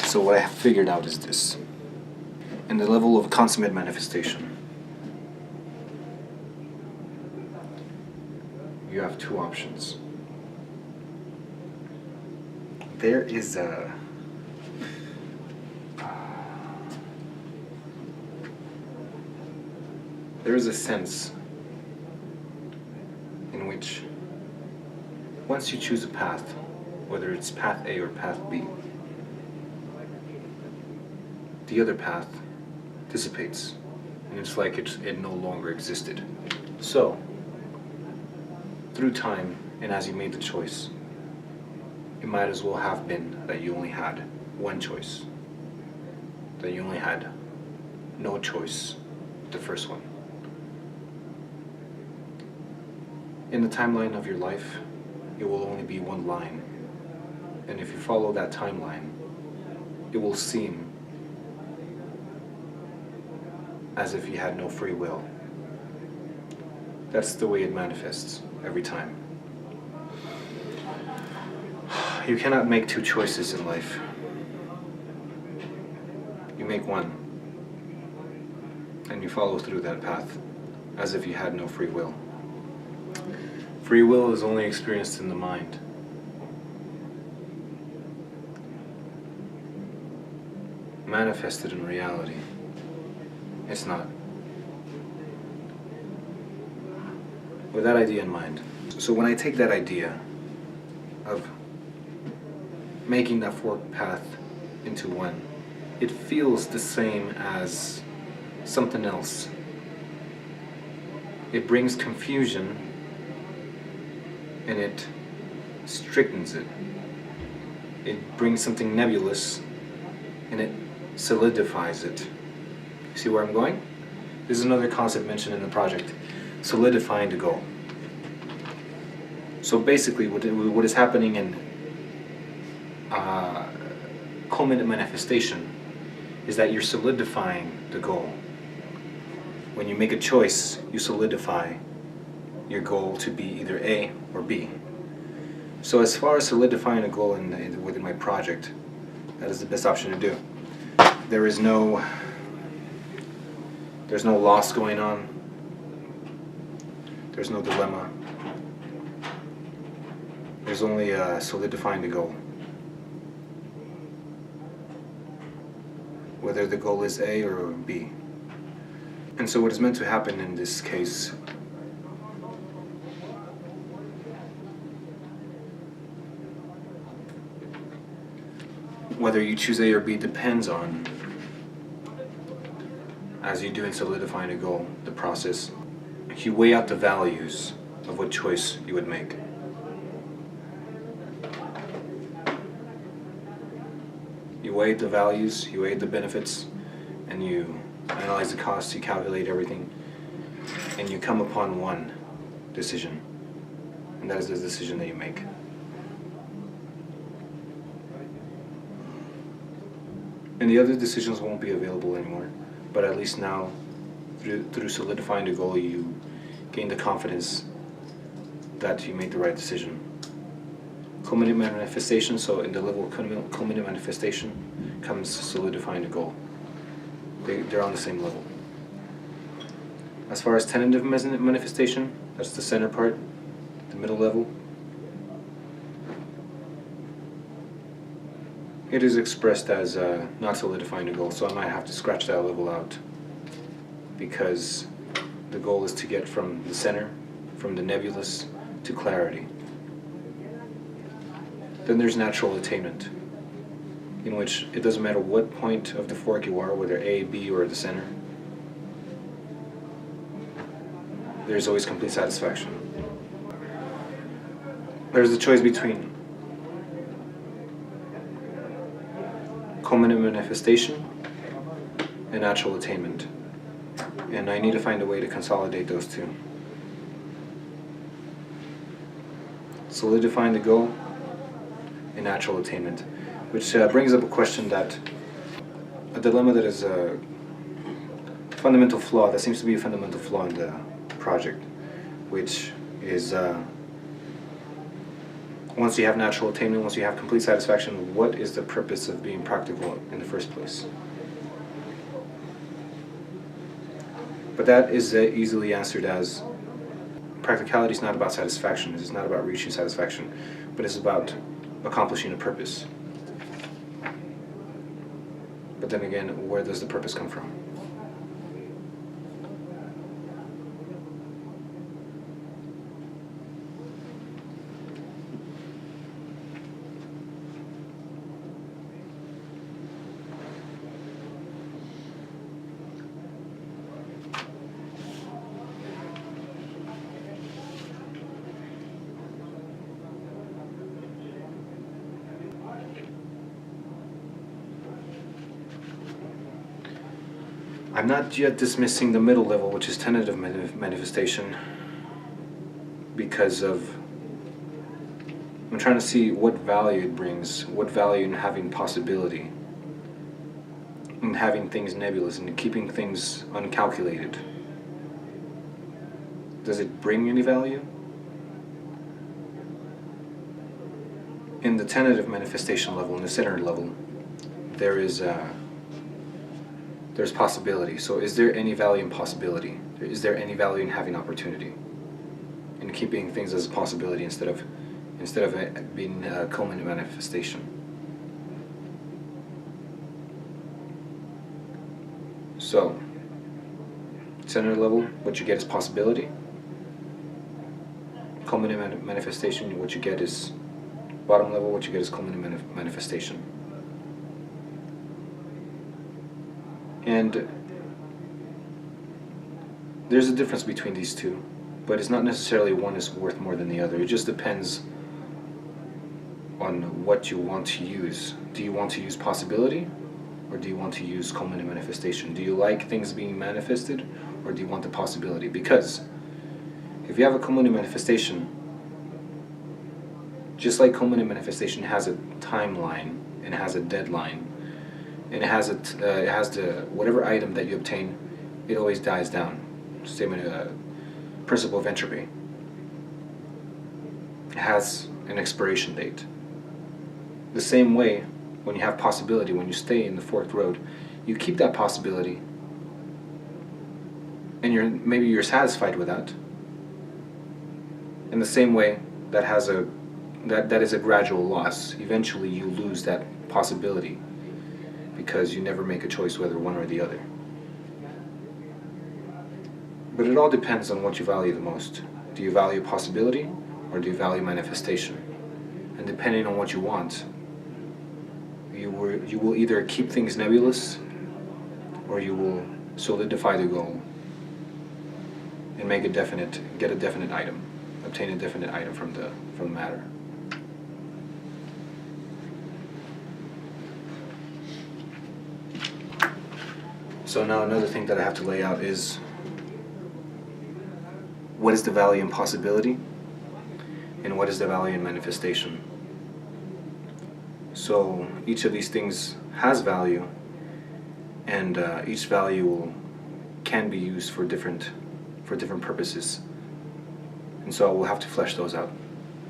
So what I have figured out is this. In the level of consummate manifestation, you have two options. There is a sense in which once you choose a path, whether it's path A or path B, the other path dissipates, and it's like it no longer existed. So, through time, and as you made the choice, it might as well have been that you only had one choice, that you only had no choice, the first one. In the timeline of your life, it will only be one line, and if you follow that timeline, it will seem as if you had no free will. That's the way it manifests every time. You cannot make two choices in life. You make one, and you follow through that path as if you had no free will. Free will is only experienced in the mind. Manifested in reality, it's not. With that idea in mind, so when I take that idea of making that forked path into one, it feels the same as something else. It brings confusion and it strengthens it. It brings something nebulous and it solidifies it. See where I'm going? This is another concept mentioned in the project, solidifying the goal. So basically what is happening in culminant manifestation is that you're solidifying the goal. When you make a choice, you solidify your goal to be either A or B. So as far as solidifying a goal within my project, that is the best option to do. There's no loss going on. There's no dilemma. There's only solidifying the goal. Whether the goal is A or B. And so what is meant to happen in this case whether you choose A or B depends on, as you do in solidifying a goal, the process, you weigh out the values of what choice you would make. You weigh the values, you weigh the benefits, and you analyze the costs, you calculate everything, and you come upon one decision, and that is the decision that you make. And the other decisions won't be available anymore, but at least now, through solidifying the goal, you gain the confidence that you made the right decision. Culminant manifestation, so in the level of culminant manifestation comes solidifying the goal. They're on the same level. As far as tentative manifestation, that's the center part, the middle level. It is expressed as not solidifying the goal, so I might have to scratch that level out because the goal is to get from the center, from the nebulous, to clarity. Then there's natural attainment, in which it doesn't matter what point of the fork you are, whether A, B, or the center, there's always complete satisfaction. There's the choice between culminant manifestation and natural attainment, and I need to find a way to consolidate those two. Solidifying the goal and natural attainment, which brings up a question a dilemma that is a fundamental flaw, that seems to be a fundamental flaw in the project, which is once you have natural attainment, once you have complete satisfaction, what is the purpose of being practical in the first place? But that is easily answered as practicality is not about satisfaction, it's not about reaching satisfaction, but it's about accomplishing a purpose. But then again, where does the purpose come from? I'm not yet dismissing the middle level, which is tentative manifestation, because I'm trying to see what value it brings, what value in having possibility, in having things nebulous, and keeping things uncalculated. Does it bring any value? In the tentative manifestation level, in the centered level, there's possibility. So is there any value in possibility? Is there any value in having opportunity? In keeping things as a possibility instead of it being a culminant manifestation? So, center level, what you get is possibility. Culminant manifestation, what you get is bottom level, what you get is culminant manifestation. And there's a difference between these two, but it's not necessarily one is worth more than the other. It just depends on what you want to use. Do you want to use possibility, or do you want to use culminant manifestation? Do you like things being manifested, or do you want the possibility? Because if you have a culminant manifestation, just like culminant manifestation has a timeline and has a deadline, and it has the whatever item that you obtain, it always dies down. Statement, principle of entropy. It has an expiration date. The same way, when you have possibility, when you stay in the forked road, you keep that possibility, and maybe you're satisfied with that. In the same way, that is a gradual loss. Eventually, you lose that possibility, because you never make a choice whether one or the other. But it all depends on what you value the most. Do you value possibility, or do you value manifestation? And depending on what you want, you will either keep things nebulous, or you will solidify the goal and get a definite item, obtain a definite item from the matter. So now another thing that I have to lay out is, what is the value in possibility, and what is the value in manifestation? So each of these things has value, and each value can be used for different purposes, and so we'll have to flesh those out.